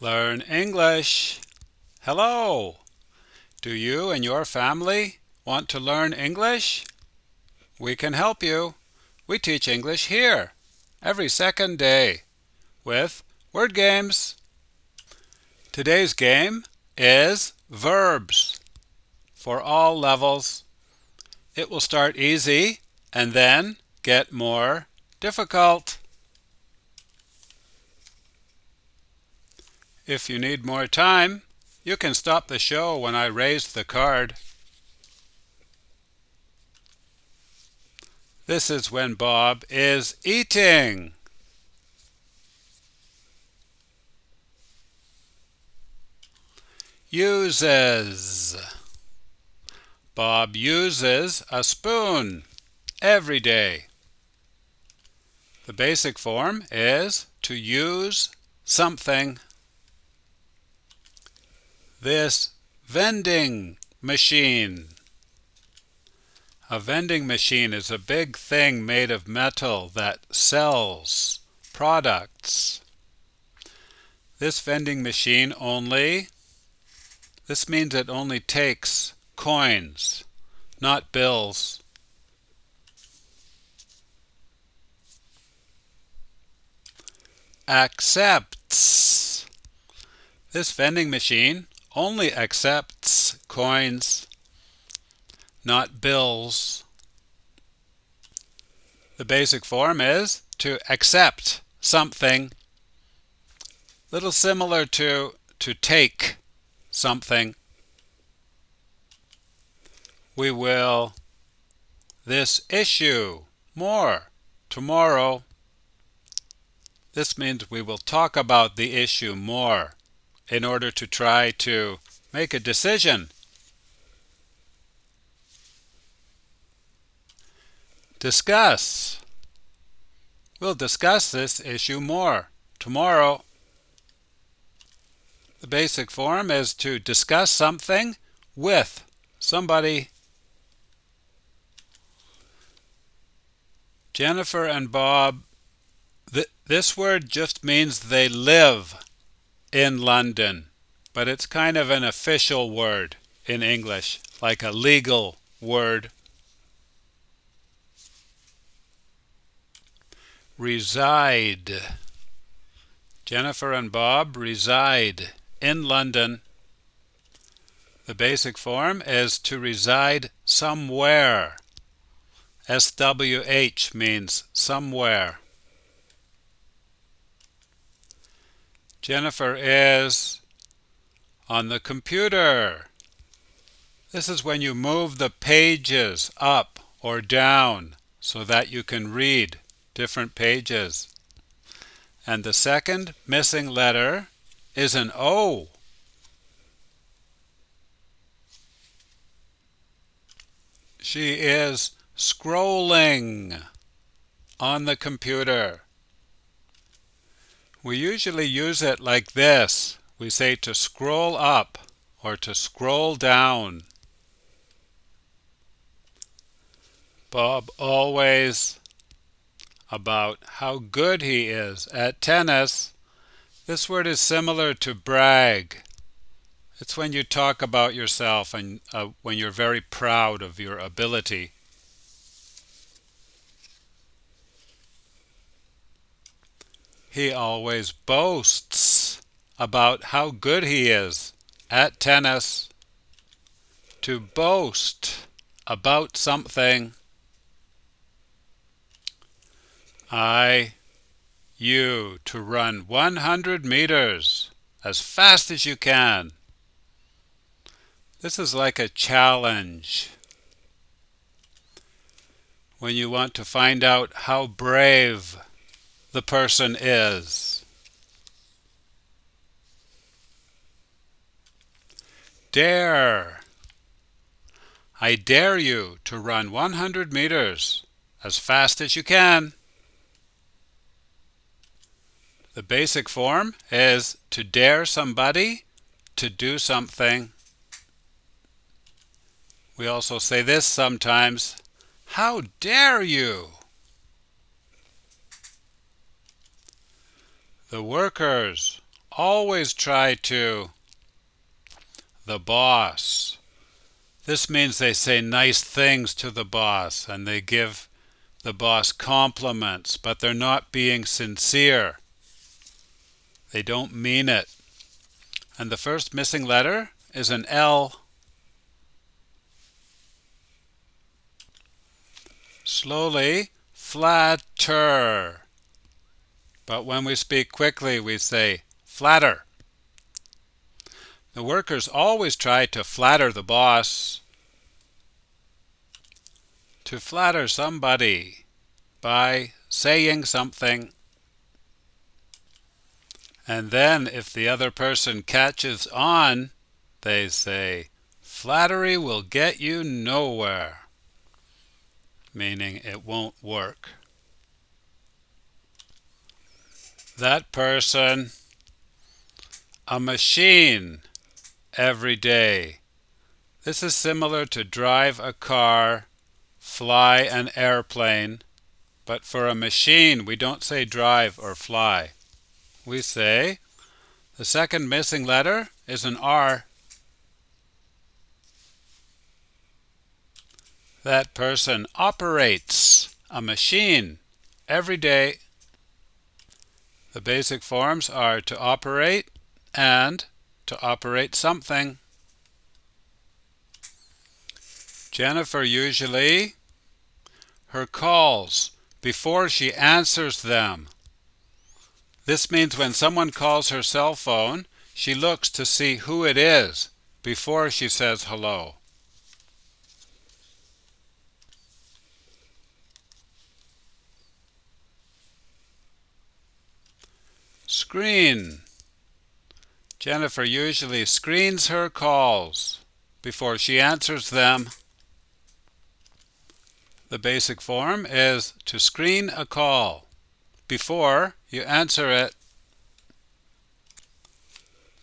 Learn English. Hello! Do you and your family want to learn English? We can help you. We teach English here every second day with word games. Today's game is verbs for all levels. It will start easy and then get more difficult. If you need more time, you can stop the show when I raise the card. This is when Bob is eating. Uses. Bob uses a spoon every day. The basic form is to use something. This vending machine. A vending machine is a big thing made of metal that sells products. This vending machine this means it only takes coins, not bills. Accepts. This vending machine only accepts coins, not bills. The basic form is to accept something. Little similar to take something. We will this issue more tomorrow. This means we will talk about the issue more in order to try to make a decision. Discuss. We'll discuss this issue more tomorrow. The basic form is to discuss something with somebody. Jennifer and Bob, this word just means they live in London, but it's kind of an official word in English, like a legal word. Reside. Jennifer and Bob reside in London. The basic form is to reside somewhere. SWH means somewhere. Jennifer is on the computer. This is when you move the pages up or down so that you can read different pages. And the second missing letter is an O. She is scrolling on the computer. We usually use it like this. We say to scroll up or to scroll down. Bob always about how good he is at tennis. This word is similar to brag. It's when you talk about yourself and when you're very proud of your ability. He always boasts about how good he is at tennis. To boast about something. You to run 100 meters as fast as you can. This is like a challenge. When you want to find out how brave the person is. Dare. I dare you to run 100 meters as fast as you can. The basic form is to dare somebody to do something. We also say this sometimes. How dare you? The workers always try to. The boss. This means they say nice things to the boss and they give the boss compliments, but they're not being sincere. They don't mean it. And the first missing letter is an L. Slowly, flatter. But when we speak quickly, we say flatter. The workers always try to flatter the boss. To flatter somebody by saying something. And then if the other person catches on, they say, flattery will get you nowhere, meaning it won't work. That person, a machine every day. This is similar to drive a car, fly an airplane, but for a machine we don't say drive or fly. We say the second missing letter is an R. That person operates a machine every day. The basic forms are to operate and to operate something. Jennifer usually her calls before she answers them. This means when someone calls her cell phone, she looks to see who it is before she says hello. Screen. Jennifer usually screens her calls before she answers them. The basic form is to screen a call before you answer it.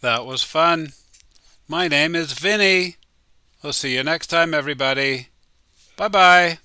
That was fun. My name is Vinny. We'll see you next time, everybody. Bye-bye.